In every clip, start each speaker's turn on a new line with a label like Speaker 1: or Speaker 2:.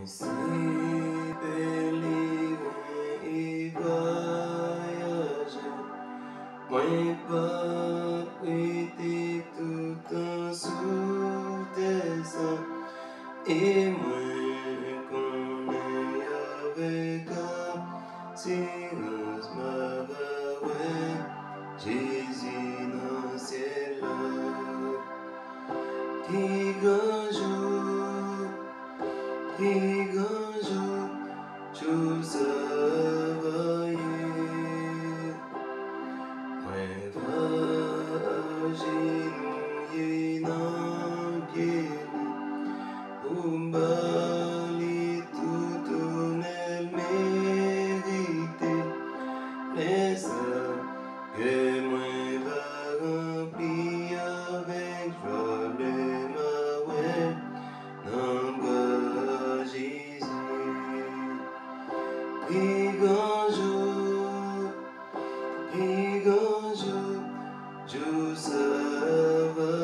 Speaker 1: Si pèlerin et voyageur, moi pas prêté tout en sous tes seins, et moi connais avec assurance ma ouais, Jésus dans le ciel, qui grand jour, qui grand jour, tout travailler. Moi va agenouiller dans pied pour bali tout honneur mérité. Laisse que moi va remplir avec joie le marais dans bois Jésus. Qui grand jour, jour travailler.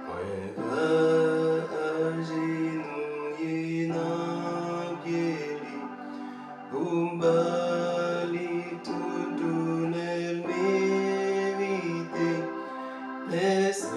Speaker 1: Moi va agenouiller dans pied pour bali tout honneur mérité. Laisse